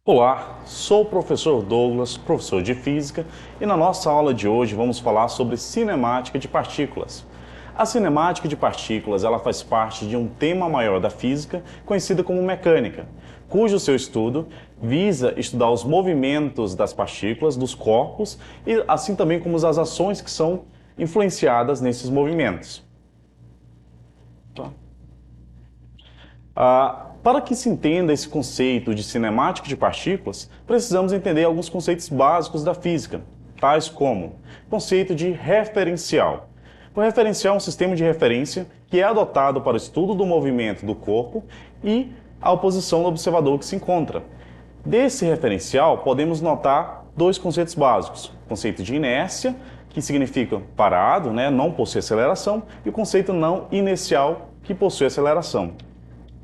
Olá, sou o professor Douglas, professor de Física, e na nossa aula de hoje vamos falar sobre cinemática de partículas. A cinemática de partículas ela faz parte de um tema maior da física, conhecida como mecânica, cujo seu estudo visa estudar os movimentos das partículas, dos corpos, e assim também como as ações que são influenciadas nesses movimentos. Tá? Para que se entenda esse conceito de cinemática de partículas, precisamos entender alguns conceitos básicos da física, tais como conceito de referencial. O referencial é um sistema de referência que é adotado para o estudo do movimento do corpo e a posição do observador que se encontra. Desse referencial, podemos notar dois conceitos básicos: o conceito de inércia, que significa parado, não possui aceleração, e o conceito não inercial, que possui aceleração.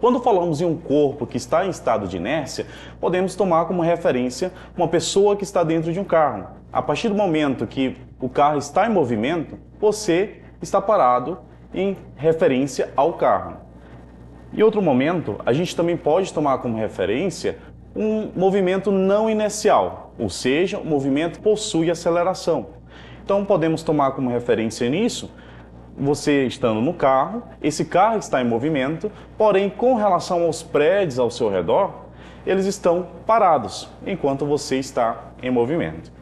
Quando falamos em um corpo que está em estado de inércia, podemos tomar como referência uma pessoa que está dentro de um carro. A partir do momento que o carro está em movimento, você está parado em referência ao carro. Em outro momento, a gente também pode tomar como referência um movimento não inercial, ou seja, o movimento possui aceleração. Então podemos tomar como referência nisso você estando no carro, esse carro está em movimento, porém, com relação aos prédios ao seu redor, eles estão parados, enquanto você está em movimento.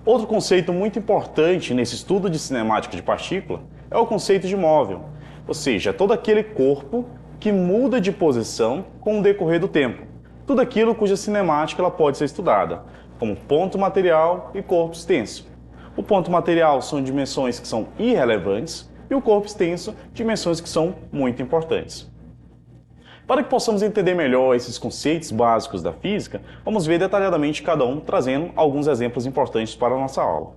Outro conceito muito importante nesse estudo de cinemática de partícula é o conceito de móvel, ou seja, todo aquele corpo que muda de posição com o decorrer do tempo. Tudo aquilo cuja cinemática ela pode ser estudada, como ponto material e corpo extenso. O ponto material são dimensões que são irrelevantes e o corpo extenso, dimensões que são muito importantes. Para que possamos entender melhor esses conceitos básicos da física, vamos ver detalhadamente cada um, trazendo alguns exemplos importantes para a nossa aula.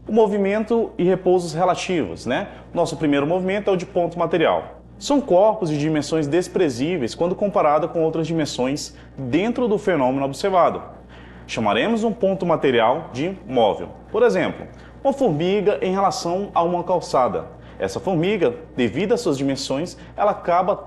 O movimento e repousos relativos, Nosso primeiro movimento é o de ponto material. São corpos de dimensões desprezíveis quando comparado com outras dimensões dentro do fenômeno observado. Chamaremos um ponto material de móvel. Por exemplo, uma formiga em relação a uma calçada. Essa formiga, devido às suas dimensões, ela acaba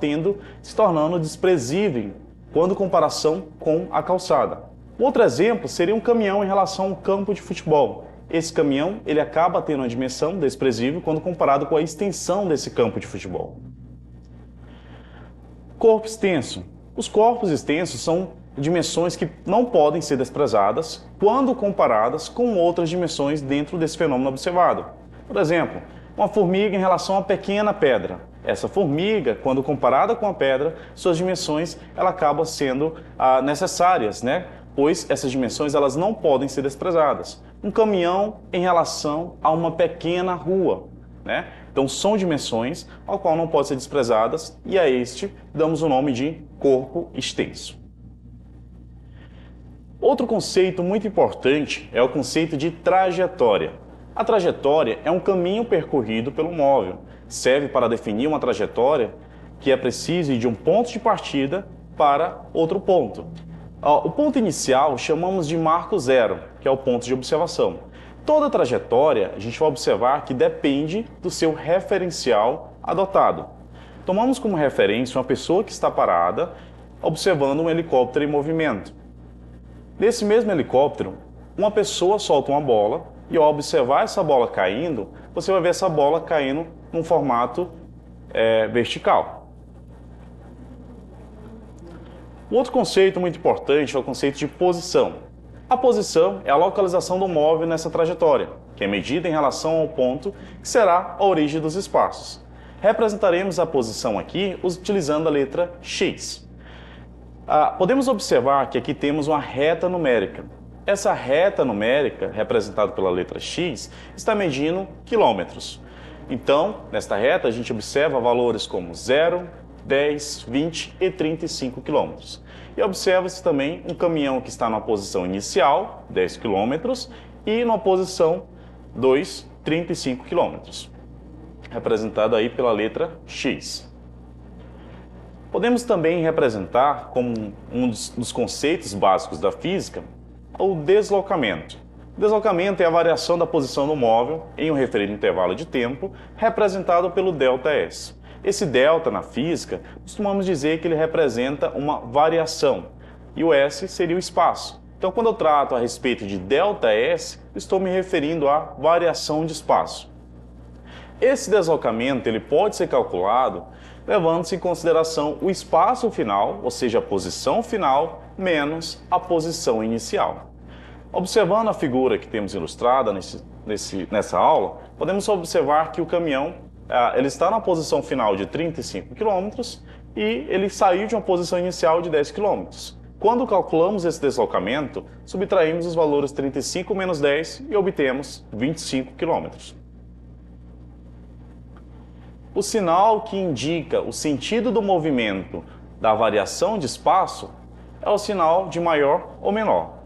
se tornando desprezível quando comparação com a calçada. Outro exemplo seria um caminhão em relação a um campo de futebol. Esse caminhão ele acaba tendo uma dimensão desprezível quando comparado com a extensão desse campo de futebol. Corpo extenso. Os corpos extensos são dimensões que não podem ser desprezadas quando comparadas com outras dimensões dentro desse fenômeno observado. Por exemplo, uma formiga em relação a uma pequena pedra. Essa formiga, quando comparada com a pedra, suas dimensões ela acabam sendo necessárias, Pois essas dimensões elas não podem ser desprezadas. Um caminhão em relação a uma pequena rua, Então são dimensões ao qual não podem ser desprezadas e a este damos o nome de corpo extenso. Outro conceito muito importante é o conceito de trajetória. A trajetória é um caminho percorrido pelo móvel. Serve para definir uma trajetória que é preciso ir de um ponto de partida para outro ponto. O ponto inicial chamamos de marco zero, que é o ponto de observação. Toda trajetória a gente vai observar que depende do seu referencial adotado. Tomamos como referência uma pessoa que está parada observando um helicóptero em movimento. Nesse mesmo helicóptero, uma pessoa solta uma bola e ao observar essa bola caindo, você vai ver essa bola caindo num formato vertical. O outro conceito muito importante é o conceito de posição. A posição é a localização do móvel nessa trajetória, que é medida em relação ao ponto que será a origem dos espaços. Representaremos a posição aqui utilizando a letra X. Podemos observar que aqui temos uma reta numérica. Essa reta numérica, representada pela letra X, está medindo quilômetros. Então, nesta reta, a gente observa valores como 0, 10, 20 e 35 quilômetros. E observa-se também um caminhão que está na posição inicial, 10 quilômetros, e na posição 2, 35 quilômetros, representado aí pela letra X. Podemos também representar como um dos conceitos básicos da física o deslocamento. O deslocamento é a variação da posição do móvel em um referido intervalo de tempo, representado pelo ΔS. Esse delta na física, costumamos dizer que ele representa uma variação, e o S seria o espaço. Então, quando eu trato a respeito de ΔS, estou me referindo à variação de espaço. Esse deslocamento ele pode ser calculado levando-se em consideração o espaço final, ou seja, a posição final, menos a posição inicial. Observando a figura que temos ilustrada nessa aula, podemos observar que o caminhão ele está na posição final de 35 km e ele saiu de uma posição inicial de 10 km. Quando calculamos esse deslocamento, subtraímos os valores 35 menos 10 e obtemos 25 km. O sinal que indica o sentido do movimento da variação de espaço é o sinal de maior ou menor.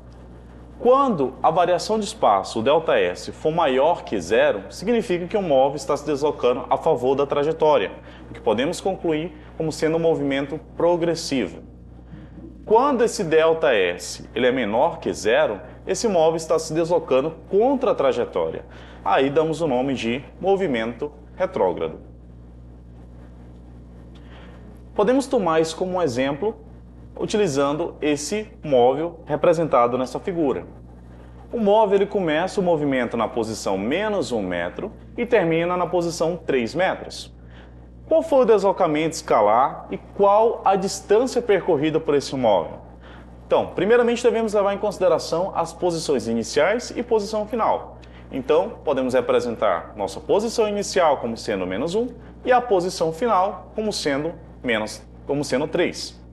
Quando a variação de espaço, o ΔS, for maior que zero, significa que o móvel está se deslocando a favor da trajetória, o que podemos concluir como sendo um movimento progressivo. Quando esse ΔS ele é menor que zero, esse móvel está se deslocando contra a trajetória. Aí damos o nome de movimento retrógrado. Podemos tomar isso como um exemplo utilizando esse móvel representado nessa figura. O móvel ele começa o movimento na posição menos 1 metro e termina na posição 3 metros. Qual foi o deslocamento escalar e qual a distância percorrida por esse móvel? Então, primeiramente devemos levar em consideração as posições iniciais e posição final. Então, podemos representar nossa posição inicial como sendo menos 1 e a posição final como sendo 3.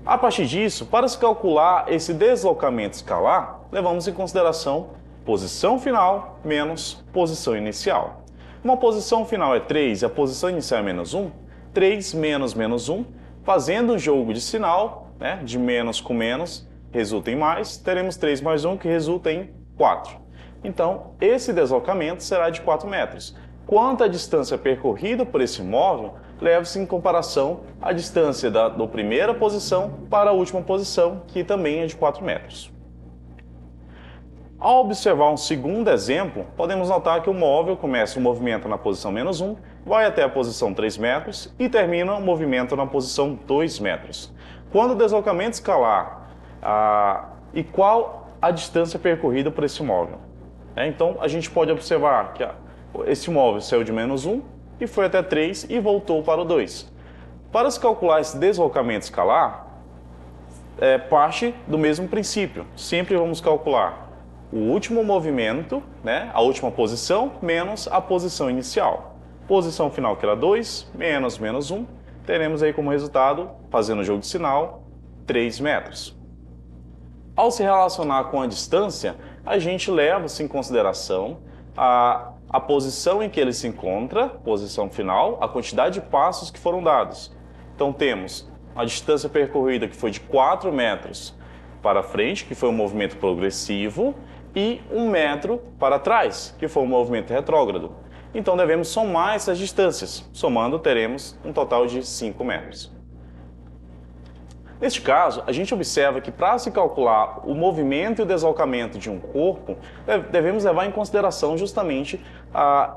A partir disso, para se calcular esse deslocamento escalar, levamos em consideração posição final menos posição inicial. Uma posição final é 3 e a posição inicial é menos 1, 3 menos menos 1, fazendo um jogo de sinal, de menos com menos, resulta em mais, teremos 3 mais 1 que resulta em 4. Então, esse deslocamento será de 4 metros. Quanto à distância percorrida por esse móvel, leva-se em comparação a distância da primeira posição para a última posição, que também é de 4 metros. Ao observar um segundo exemplo, podemos notar que o móvel começa o movimento na posição menos 1, vai até a posição 3 metros e termina o movimento na posição 2 metros. Quando o deslocamento escalar, e qual a distância percorrida por esse móvel? Então, a gente pode observar que esse móvel saiu de menos 1 e foi até 3 e voltou para o 2. Para se calcular esse deslocamento escalar, parte do mesmo princípio. Sempre vamos calcular o último movimento, a última posição, menos a posição inicial. Posição final que era 2, menos menos 1, teremos aí como resultado, fazendo o jogo de sinal, 3 metros. Ao se relacionar com a distância, a gente leva-se em consideração a posição em que ele se encontra, posição final, a quantidade de passos que foram dados. Então temos a distância percorrida que foi de 4 metros para frente, que foi um movimento progressivo, e 1 metro para trás, que foi um movimento retrógrado. Então devemos somar essas distâncias. Somando, teremos um total de 5 metros. Neste caso, a gente observa que para se calcular o movimento e o deslocamento de um corpo, devemos levar em consideração justamente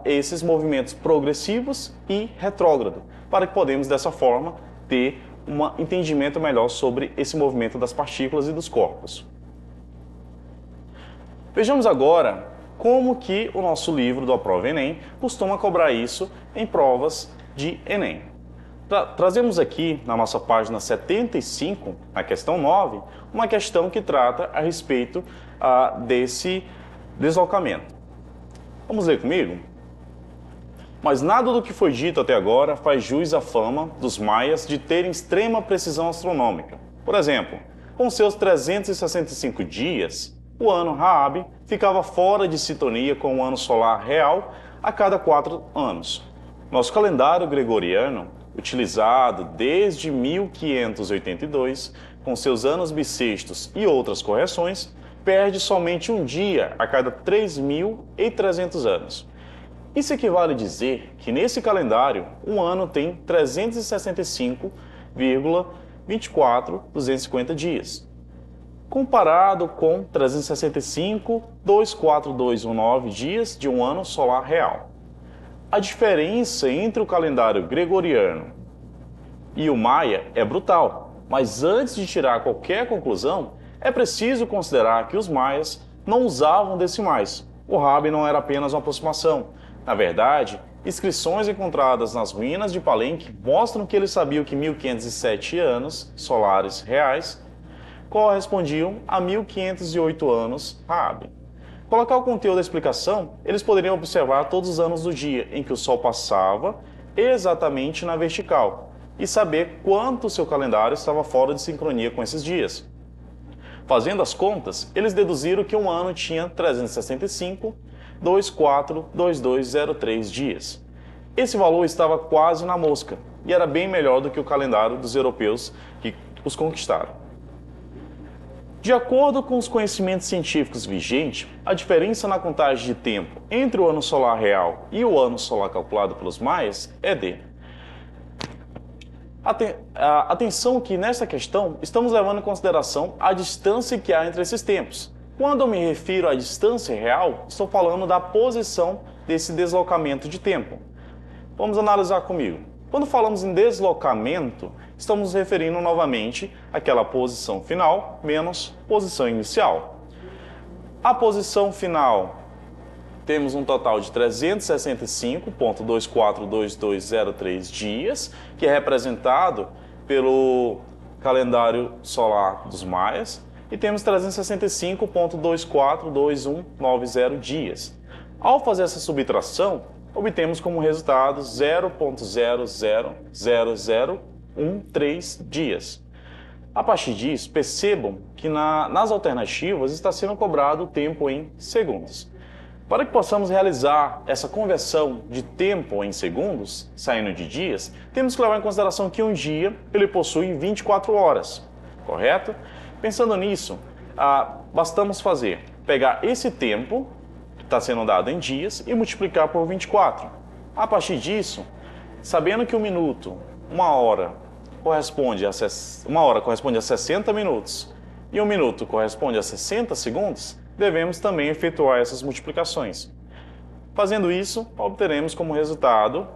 esses movimentos progressivos e retrógrado, para que podemos dessa forma ter um entendimento melhor sobre esse movimento das partículas e dos corpos. Vejamos agora como que o nosso livro do Aprova Enem costuma cobrar isso em provas de Enem. Trazemos aqui na nossa página 75, na questão 9, uma questão que trata a respeito desse deslocamento. Vamos ler comigo? Mas nada do que foi dito até agora faz jus à fama dos maias de terem extrema precisão astronômica. Por exemplo, com seus 365 dias, o ano Raab ficava fora de sintonia com o ano solar real a cada 4 anos. Nosso calendário gregoriano, utilizado desde 1582, com seus anos bissextos e outras correções, perde somente um dia a cada 3.300 anos. Isso equivale a dizer que nesse calendário, um ano tem 365,24250 dias, comparado com 365,24219 dias de um ano solar real. a diferença entre o calendário gregoriano e o maia é brutal, mas antes de tirar qualquer conclusão, é preciso considerar que os maias não usavam decimais. O Rabi não era apenas uma aproximação. Na verdade, inscrições encontradas nas ruínas de Palenque mostram que eles sabiam que 1507 anos solares reais correspondiam a 1508 anos Rabi. Colocar o conteúdo da explicação, eles poderiam observar todos os anos do dia em que o Sol passava exatamente na vertical e saber quanto seu calendário estava fora de sincronia com esses dias. Fazendo as contas, eles deduziram que um ano tinha 365,242203 dias. Esse valor estava quase na mosca e era bem melhor do que o calendário dos europeus que os conquistaram. De acordo com os conhecimentos científicos vigentes, a diferença na contagem de tempo entre o ano solar real e o ano solar calculado pelos maias é D. Atenção que nessa questão estamos levando em consideração a distância que há entre esses tempos. Quando eu me refiro à distância real, estou falando da posição desse deslocamento de tempo. Vamos analisar comigo. Quando falamos em deslocamento, estamos nos referindo novamente àquela posição final menos posição inicial. A posição final, temos um total de 365,242203 dias, que é representado pelo calendário solar dos maias, e temos 365,242190 dias. Ao fazer essa subtração, obtemos como resultado 0,000013 dias. A partir disso, percebam que nas alternativas está sendo cobrado o tempo em segundos. Para que possamos realizar essa conversão de tempo em segundos, saindo de dias, temos que levar em consideração que um dia ele possui 24 horas, correto? Pensando nisso, bastamos pegar esse tempo que está sendo dado em dias e multiplicar por 24. A partir disso, sabendo que uma hora corresponde a 60 minutos e um minuto corresponde a 60 segundos, devemos também efetuar essas multiplicações. Fazendo isso, obteremos como resultado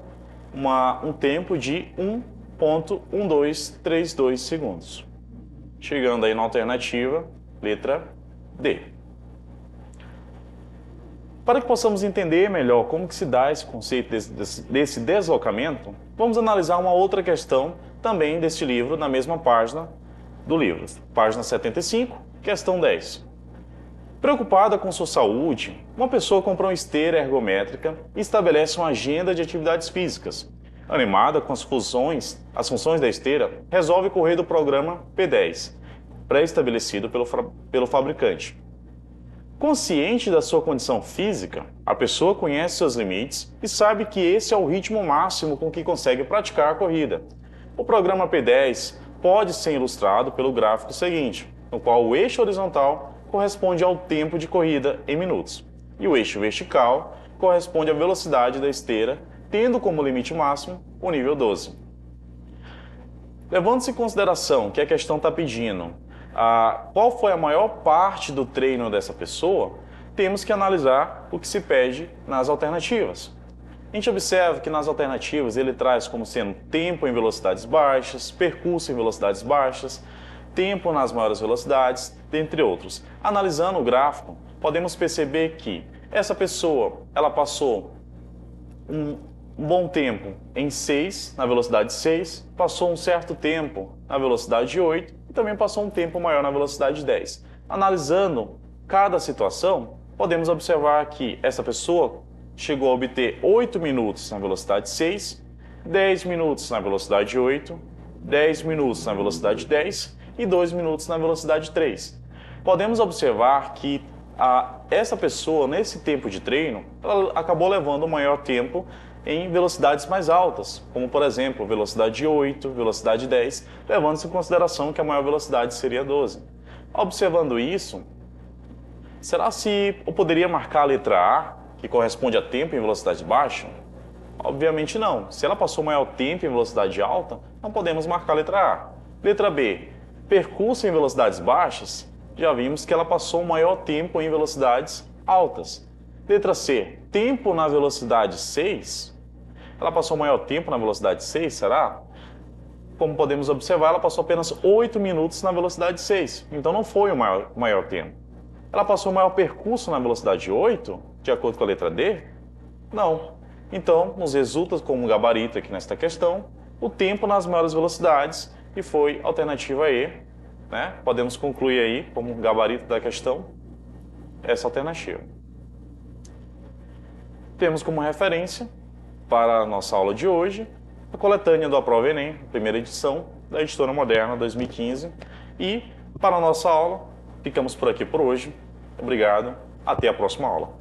um tempo de 1,1232 segundos. Chegando aí na alternativa, letra D. Para que possamos entender melhor como que se dá esse conceito desse deslocamento, vamos analisar uma outra questão também deste livro, na mesma página do livro. Página 75, questão 10. Preocupada com sua saúde, uma pessoa compra uma esteira ergométrica e estabelece uma agenda de atividades físicas. Animada com as funções da esteira, resolve correr do programa P10, pré-estabelecido pelo fabricante. Consciente da sua condição física, a pessoa conhece seus limites e sabe que esse é o ritmo máximo com que consegue praticar a corrida. O programa P10 pode ser ilustrado pelo gráfico seguinte, no qual o eixo horizontal corresponde ao tempo de corrida em minutos, e o eixo vertical corresponde à velocidade da esteira, tendo como limite máximo o nível 12. Levando-se em consideração que a questão está pedindo qual foi a maior parte do treino dessa pessoa, temos que analisar o que se pede nas alternativas. A gente observa que nas alternativas ele traz como sendo tempo em velocidades baixas, percurso em velocidades baixas, tempo nas maiores velocidades, dentre outros. Analisando o gráfico, podemos perceber que essa pessoa ela passou um bom tempo em 6, na velocidade 6, passou um certo tempo na velocidade 8 e também passou um tempo maior na velocidade 10. Analisando cada situação, podemos observar que essa pessoa chegou a obter 8 minutos na velocidade 6, 10 minutos na velocidade 8, 10 minutos na velocidade 10 e 2 minutos na velocidade 3. Podemos observar que essa pessoa, nesse tempo de treino, ela acabou levando o maior tempo em velocidades mais altas, como por exemplo, velocidade 8, velocidade 10, levando-se em consideração que a maior velocidade seria 12. Observando isso, será se eu poderia marcar a letra A, que corresponde a tempo em velocidade baixa? Obviamente não. Se ela passou maior tempo em velocidade alta, não podemos marcar a letra A. Letra B, percurso em velocidades baixas, já vimos que ela passou maior tempo em velocidades altas. Letra C, tempo na velocidade 6, Ela passou maior tempo na velocidade 6, será? Como podemos observar, ela passou apenas 8 minutos na velocidade 6, então não foi o maior tempo. Ela passou o maior percurso na velocidade 8, de acordo com a letra D? Não. Então, nos resulta como gabarito aqui nesta questão, o tempo nas maiores velocidades, e foi a alternativa E, né? Podemos concluir aí, como gabarito da questão, essa alternativa. Temos como referência, para a nossa aula de hoje, a coletânea do Aprova Enem, primeira edição, da Editora Moderna 2015. E, para a nossa aula, ficamos por aqui por hoje. Obrigado, até a próxima aula.